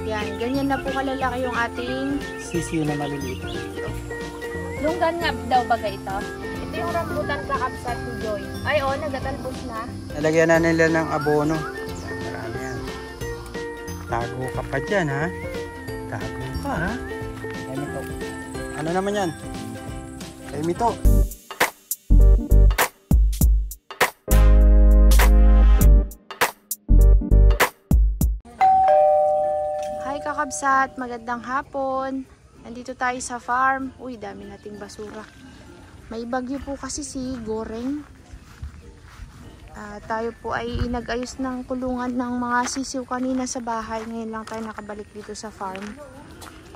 Yan, ganyan na po kalalaki yung ating sisiyo na maliliit. lunggan nga daw bagay ito. Ito yung rambutan kakabsat ni Joy. Ay, oh, nagatalbos na. Nalagyan na nila ng abono. Marami yan. Tago ka pa dyan, ha? Tago ka, ha? Yan ito. Ano naman yan? Kay Mito. Hi kakabsat, magandang hapon. Nandito tayo sa farm. Uy, dami nating basura. May bagyo po kasi si Goreng. Tayo po ay nag-ayos ng kulungan ng mga sisiw kanina sa bahay. Ngayon lang tayo nakabalik dito sa farm.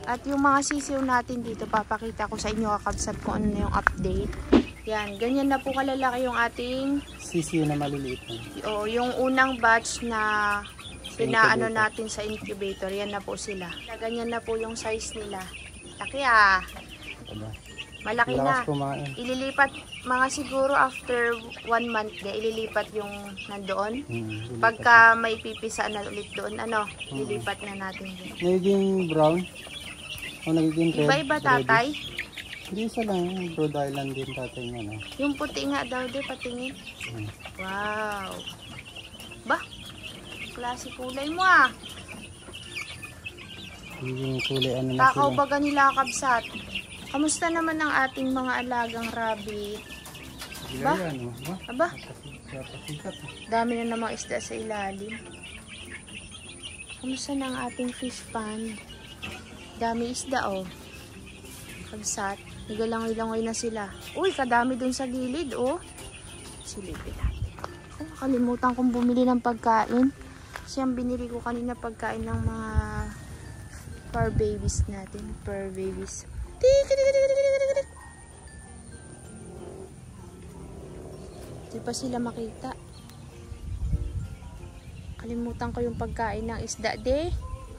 At yung mga sisiw natin dito, papakita ko sa inyo kakabsat kung ano na yung update. Yan, ganyan na po kalalaki yung ating Sisiyo na maliliit. o yung unang batch na pinaano natin sa incubator. Yan na po sila. Ganyan na po yung size nila. Laki ah. Malaki na. Ililipat mga siguro after 1 month na ililipat yung nandoon. Pagka may pipisa na ulit doon, ano, lilipat na natin din. Nagiging brown? O nagiging red? Iba-iba tatay? Hindi isa lang. Rhode Island din tatay nga. No? Yung puti nga daw din, patingin. Wow. Ba? Klase kulay mo ah. Yung kulay ano na Takaw sila. baga nila kabsat. Kamusta naman ang ating mga alagang rabbit? Ba? Yan, oh. Aba? Pasikat. Dami na namang isda sa ilalim. Kamusta na ang ating fish pond? Dami isda oh. Kabsat. Nagalangoy-langoy na sila. Uy, kadami dun sa gilid oh. Silipin natin. Oh, kalimutan kong bumili ng pagkain. Kasi ang binili ko kanina pagkain ng mga fur babies natin. Fur babies. Di pa sila makita. Kalimutan ko yung pagkain ng isda de.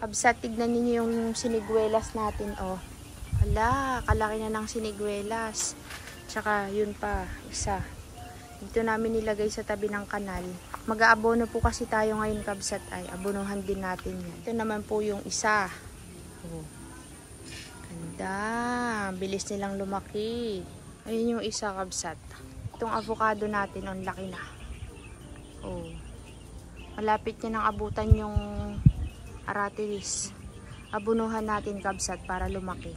Kabsat, tignan ninyo yung siniguelas natin oh. Hala, kalaki na ng siniguelas. Tsaka yun pa, isa. Dito namin nilagay sa tabi ng kanal. Mag-aabono po kasi tayo ngayon kabsat ay abonohan din natin yan. Ito naman po yung isa. Oh. Ganda. Bilis nilang lumaki. Ayun yung isa kabsat. Itong avocado natin, ang laki na. Oh. Malapit niya nang abutan yung aratilis. Abunuhan natin kabsat para lumaki.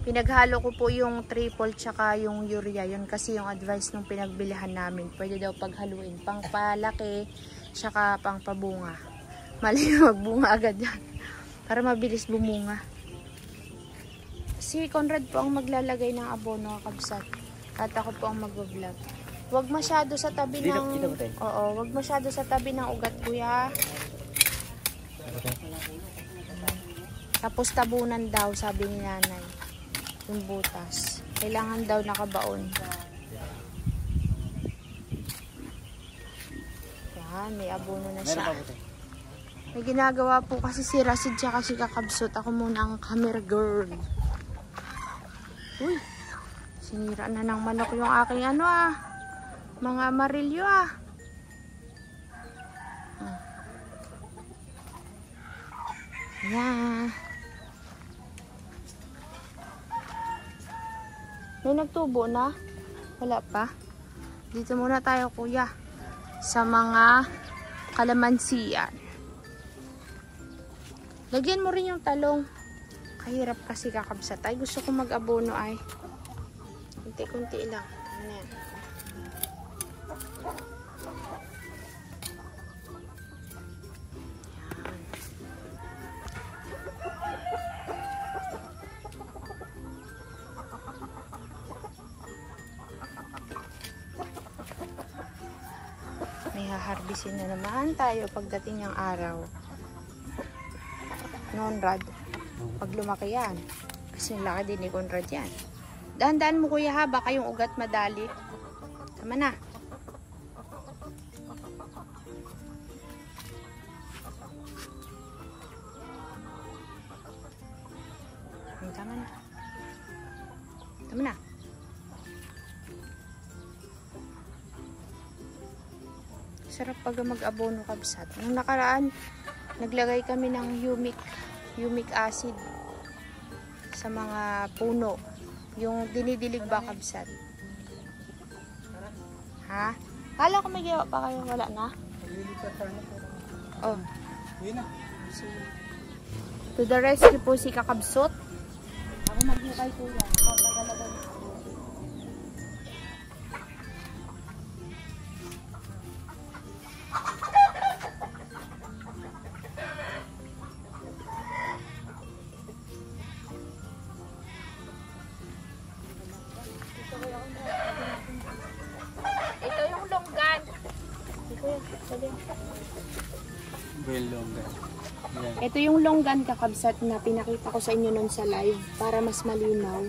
Pinaghalo ko po yung triple tsaka yung urea. Yun kasi yung advice nung pinagbilihan namin. Pwede daw paghaluin. Pang palaki tsaka pang pabunga. Mali magbunga agad yan. Para mabilis bumunga. Si Conrad po ang maglalagay ng abono kabsat. At ako po ang mag-vlog. Huwag masyado sa tabi ng... Oo, huwag masyado sa tabi ng ugat kuya. Tapos tabunan daw, sabi ni nanay. Yung butas. Kailangan daw nakabaon. Yan, may abono na siya. May ginagawa po kasi si Rasid siya kasi kakabsot. Ako muna ang camera girl. Uy, sinira na ng manok yung aking ano ah. Mga amarilyo ah. Yan. May nagtubo na? Wala pa? Dito muna tayo kuya. Sa mga kalamansiyan. Lagyan mo rin yung talong. Kahirap kasi kakabsat. Ay, gusto ko mag-abono ay. Kunti-kunti lang. Ano yan? May haharbisin na naman tayo pagdating ng araw. Conrad, pag lumaki yan. Kasi laki din ni Conrad yan. Dahan-dahan mo kuya ha, baka yung ugat madali. Tama na. Tama na. Tama na. Sarap pag mag-abono kabsat. Nung nakaraan, naglagay kami ng humic humic acid sa mga puno. Yung dinidilig ba kabsat? Ha? Kala ko may gawa pa kayo, wala na? Lilipat sana. Oh. Yun na. To the rescue po si Kakabsot. Ako maghukay kuya. Ako tagalagay na ako. Ito yung longgan. Ito yung Belonggan. Yan. Ito yung longgan kakabsat na pinakita ko sa inyo nun sa live para mas malinaw.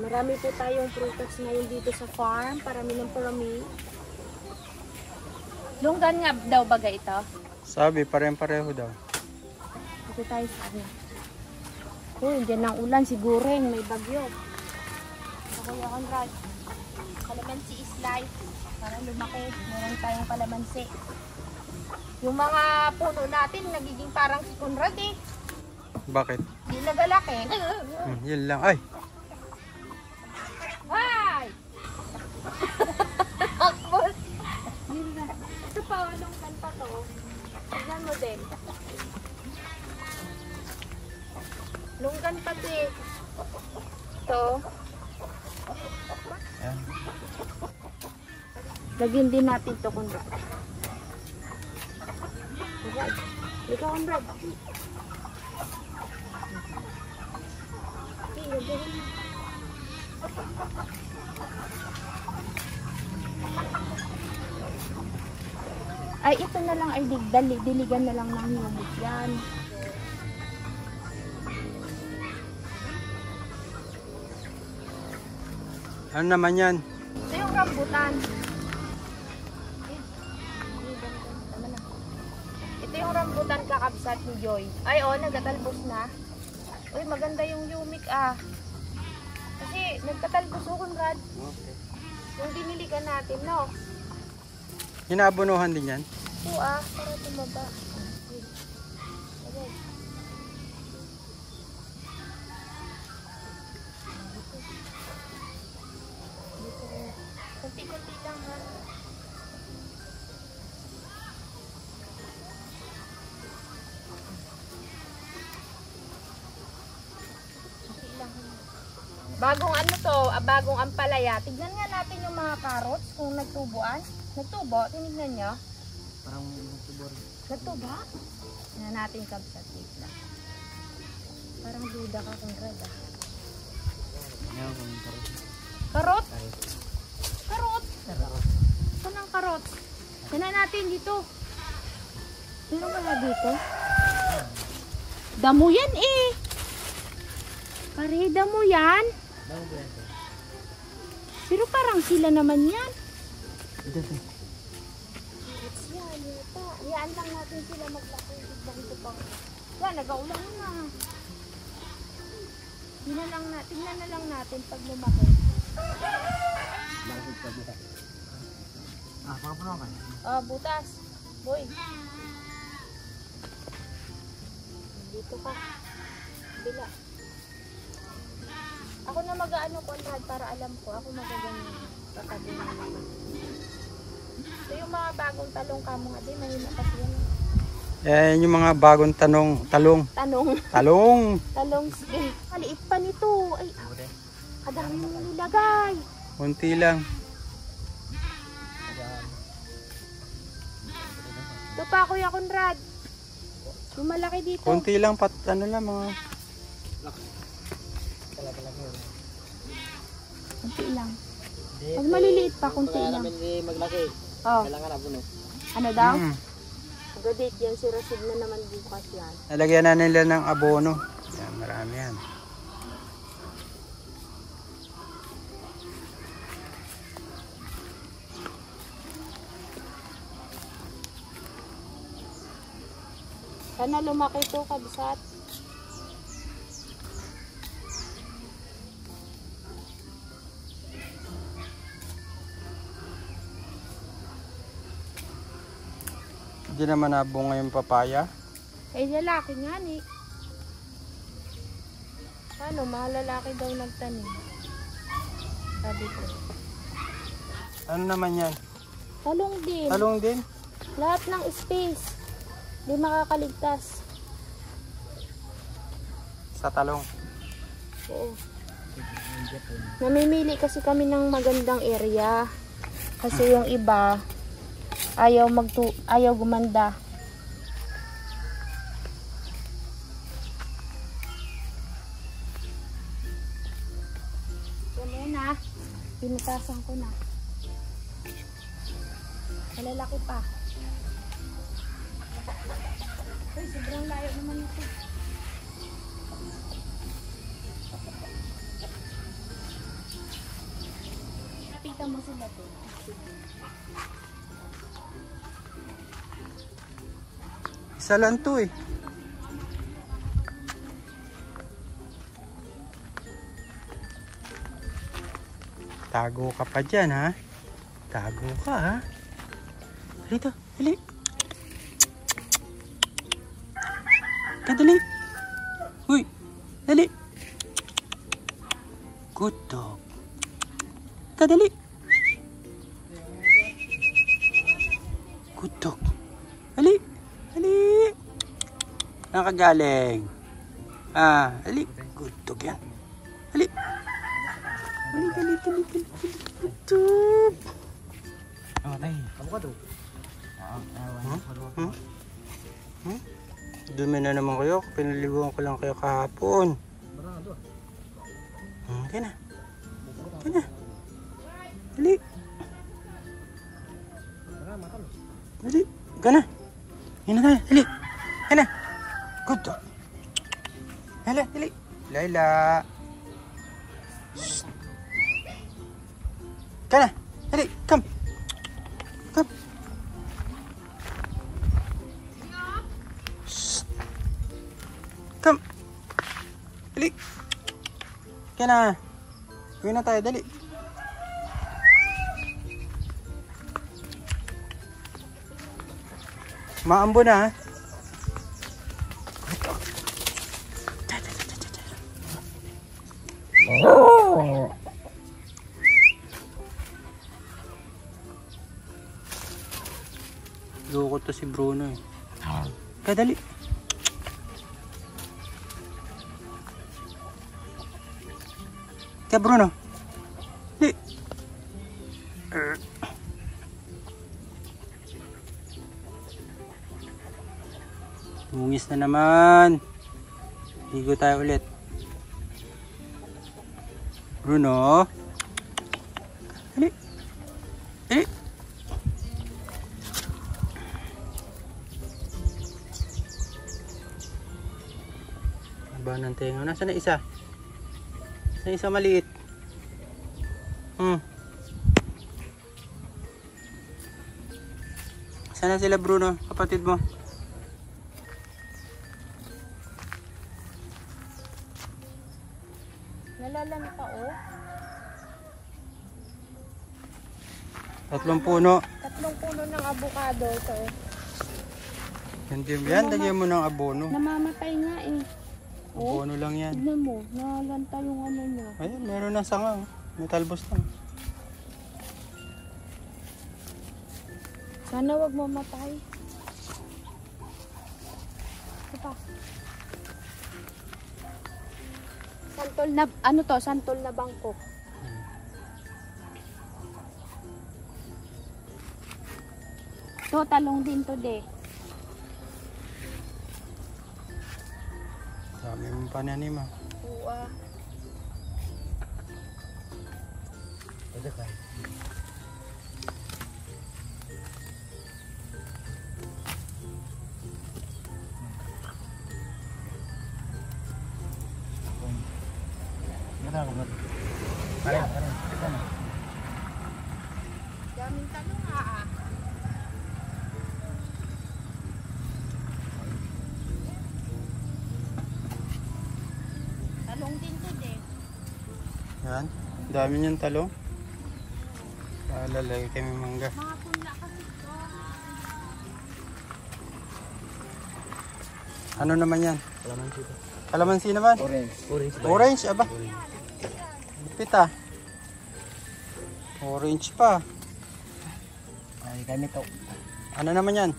Marami po tayong prutas ngayon dito sa farm. Parami ng parami. Longgan nga daw baga ito? Sabi, pareho daw. Dito tayo sa ano. Uy, dyan ang ulan. Sigureng may bagyo. Ito Kuya Conrad. Kalamansi is life. Para lumaki. Meron tayong kalamansi. Yung mga puno natin, nagiging parang si Conrad eh. Bakit? Hindi nagalaki. Yun lang. Ay! Hi! Akbol! Yun na. Ito pa, anong kanta to? Tignan mo din. Lunggan pa din. Ito. Yan. Lagyan din natin ito, Conrad. Conrad. Ikaw, Conrad. Okay, lagyan mo. Ay, ito na lang ay diligan na lang ng humid yan. Ano naman yan? Ito yung rambutan. Ito yung rambutan kakabsat ni Joy. Ay, oh, nagtatalbos na. Uy, maganda yung humid ah. Kasi nagtatalbos ko, Conrad. Okay. Yung diniligan natin, no? Inaabonohan din yan? Oo ah, para tumaba. Okay. Kunti-kunti lang ha. Kunti lang ha. Bagong ano to, bagong ampalaya. Tignan nga natin yung mga carrots kung nagtubuan. Nagtubo, tinignan nyo. Parang nagtubor. Nagtuba? Tignan natin kabsat. Wait lang. Parang duda ka kung rad ah. Karot? Karot? Saan ang karot? Tignan natin dito. Meron kaya dito? Damo yan eh. Pare, damo yan. Pero parang sila naman yan. It's yan, yata. Hayaan lang natin sila maglaki. Ito pa. Yan, nag-aulan na. Tingnan na lang natin pag lumaki. Butas. Boy. Dito ka. Bila. Ako na mag-ano Conrad para alam ko. Ako magaganyan. Katabi na naman. Ito yung mga bagong talong kamo nga din. Mahina kasi yan. Eh, yung mga bagong talong. Talong. Talong! Stick. Maliit pa nito. Ay, kadami mo nilagay. Kunti lang. Ito pa Kuya Conrad. Yung malaki dito. Kunti lang, ano lang mga... Kunti lang. Pag maliliit pa, kunti lang. Maglaki. Oh. Kailangan abuno. Ano daw? Gadit yan, si Rashid na naman bukas yan. Nalagyan na nila ng abono. Yan, marami yan. Sana lumaki to, kabsat. Hindi naman nabunga yung papaya. Eh, lalaki nga ni. Ano, malalaki daw nagtanim. Sabi ko. Ano naman yan? Talong din. Talong din? Lahat ng space. Di makakaligtas. Sa talong. Oo. Namimili kasi kami ng magandang area. Kasi yung iba, ayaw gumanda. Yan na. Pinutasan ko na. Malalaki pa. Uy, sobrang layo naman ito. Nakita mo sila to. Isa lang to eh. Tago ka pa dyan ha. Tago ka ha. Dito, dali. Kadali. Uy, dali. Good dog. Kadali. Good dog. Dali. Dali. Nakagaling. Dali. Good dog yan. Dali. Dali, dali, dali, dali. Good dog. Dumi na naman kayo. Pinaliguan ko lang kayo kahapon. Kaya na. Kaya na. Dali. Dali. Kaya na. Yan na tayo. Dali. Kaya na. Good dog. Layla. Dali. Layla. Shh. Kaya na. Dali. Come. Come. Shh. Come. Dali. Kaya na. Uwi na tayo. Dali. Maambo na ha. Loko to si Bruno eh. Kadali. Kaya Bruno. Di. Bungis na naman. Ligo tayo ulit. Bruno. Dali. Dali. Aba ng tenga. Nasaan na isa? Nasaan isa maliit? Saan na sila Bruno? Kapatid mo? Nalalami pa oh. 3 puno. 3 puno ng avocado ito. Yan, lagyan mo ng abono. Namamatay nga eh. Oh, Abono lang yan. tignan mo, nalanta yung ano niya. Ayan, meron na sanga. May talbos lang. Sana wag mamatay. Ito pa. Santol na, ano to? Santol na bangko. To, talong din to de. Dami mong pananim ah. Uwa. Pwede ka. Daming talong ah. Talong din to de. Yan. Dami niyang talong. Lalagay kami mangga. Mga punla kasi to. Ano naman yan? Kalamansi naman. Orange, aba. Lupit ah. Orange pa. Ay, ganito. Ano naman yan?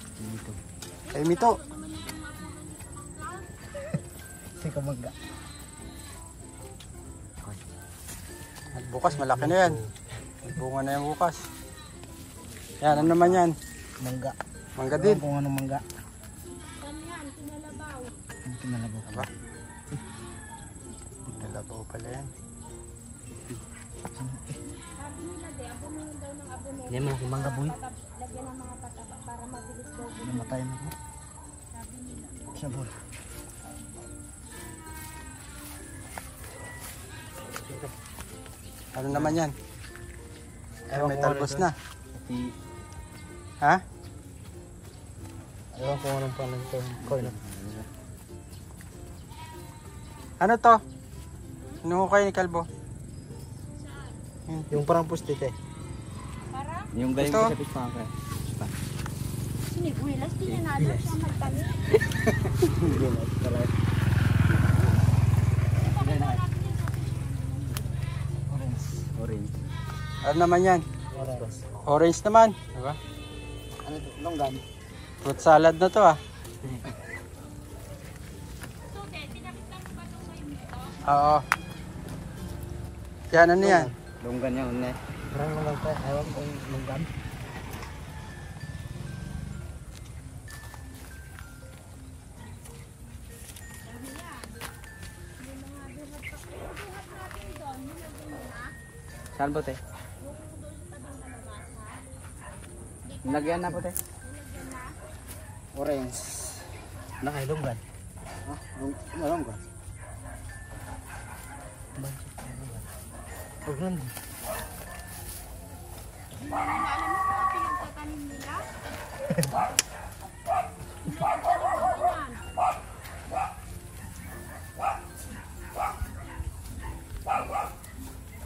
Kay Mito. Si Kamangga. At bukas malaki na yan. Bunga na yan bukas. Yan, ano naman yan? Mangga. Mangga din. Kung anong mangga. Kinalabaw. Aba. Nalabaw pala yan. Hindi mo kung mangga boy. Namatay na ko. Siya boy. Ano naman yan? Ay, may talbos na. Pati, Ha? ewan ko anong pangalan ko. Corn. Ano to? Inuhukay ni Kalbo. Yung parang pustit eh. Yung galing Ito? ko sa pispan ko. Siniguilas, tinanalo siya magtanim. Hindi na. Talaga. Orange. Ano naman yan? Orange. Orange naman. Diba? Ano ito? Longgan. Fruit salad na to ah. Oo. Yan, ano yan? Longgan yan. Parang longgan ko. Ewan ko yung longgan. Saan po te? Lagyan na po te. Orange. Nakailonggan. Ha? Longgan. Longgan.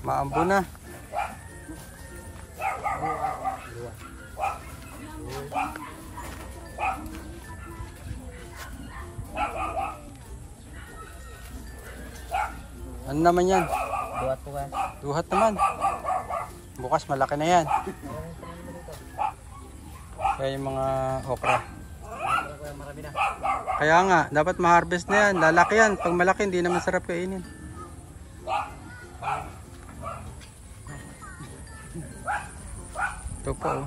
Maambo na. Ano naman yan? Duhat po ka. Duhat naman. Bukas malaki na yan. Kaya yung mga okra. Marami na. Kaya nga, dapat ma-harvest na yan. Lalaki yan. Pag malaki, hindi naman sarap kainin. Ito po. Oh.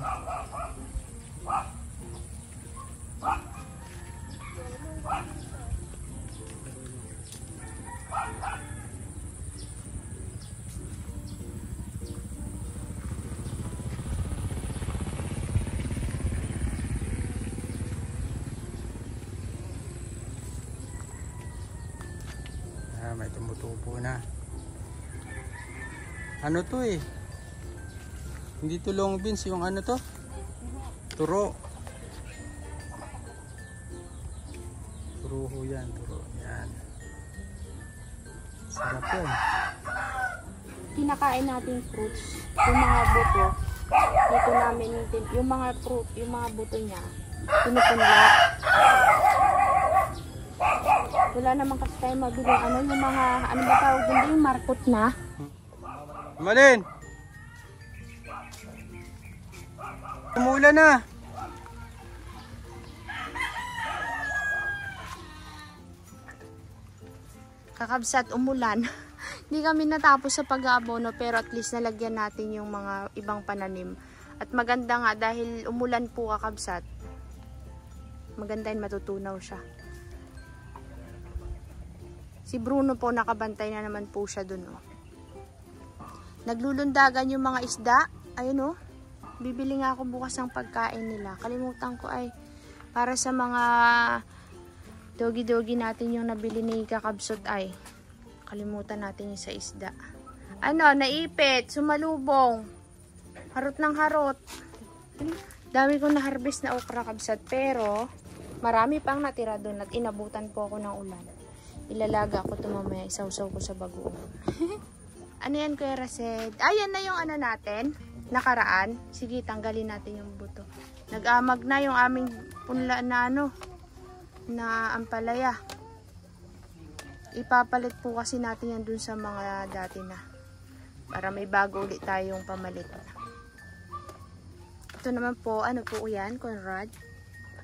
May tumutubo na. Ano to eh? Hindi to long beans, yung ano to? Turo. Turo ho yan, turo. Yan. Sarap yan. Kinakain natin fruits, yung mga buto, dito namin, yung mga fruit, yung mga buto niya, pinupunla. Wala naman kasi tayo mabili, ano yung mga, ano ba tawag, hindi yung markot na. Malin! Umulan na! Kakabsat, umulan. Hindi kami natapos sa pag-aabono pero at least nalagyan natin yung mga ibang pananim. At maganda nga dahil umulan po kakabsat. Maganda yun, matutunaw siya. Si Bruno po nakabantay na naman po siya dun. Oh. Naglulundagan yung mga isda. Ayun oh. Bibili nga ako bukas ng pagkain nila. Kalimutan ko ay para sa mga dogi-dogi natin yung nabili ni Kakabsot ay. Kalimutan natin yung sa isda. Ano, naipit, sumalubong. Harot ng harot. Dami ko na-harvest na okra kabsat pero marami pang natira doon at inabutan po ako ng ulan. Ilalaga ko ito mamaya, isawsaw ko sa bagoong. Ano yan Kuya Rased? Ayan na yung ano natin, nakaraan. Sige, tanggalin natin yung buto. Nag-amag na yung aming punla na ano, na ampalaya. Ipapalit po kasi natin yan dun sa mga dati na. Para may bago ulit tayong pamalit. Ito naman po, ano po yan, Conrad?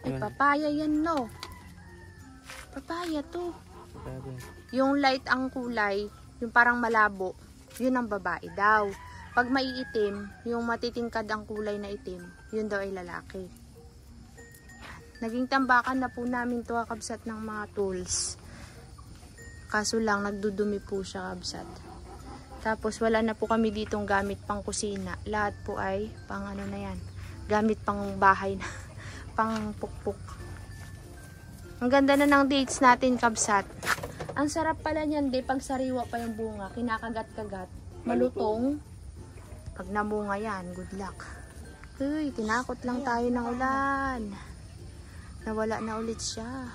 Ay, Yun. papaya yan, no? Papaya to. Grabe. Yung light ang kulay, yung parang malabo, yun ang babae daw. Pag maiitim, yung matitingkad ang kulay na itim, yun daw ay lalaki. Naging tambakan na po namin to, kabsat, ng mga tools. Kaso lang, nagdudumi po siya, kabsat. Tapos wala na po kami ditong gamit pang kusina. Lahat po ay pang ano na yan. Gamit pang bahay na. Pang pukpuk. Ang ganda na ng dates natin, kabsat. Ang sarap pala niyan, di, pag sariwa pa yung bunga, kinakagat-kagat, malutong. Pag namunga yan, good luck. Uy, tinakot lang tayo ng ulan. Nawala na ulit siya.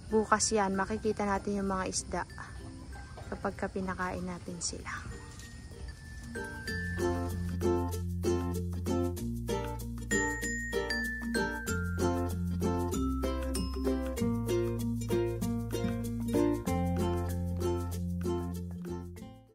Bukas yan, makikita natin yung mga isda kapag pinakain natin sila.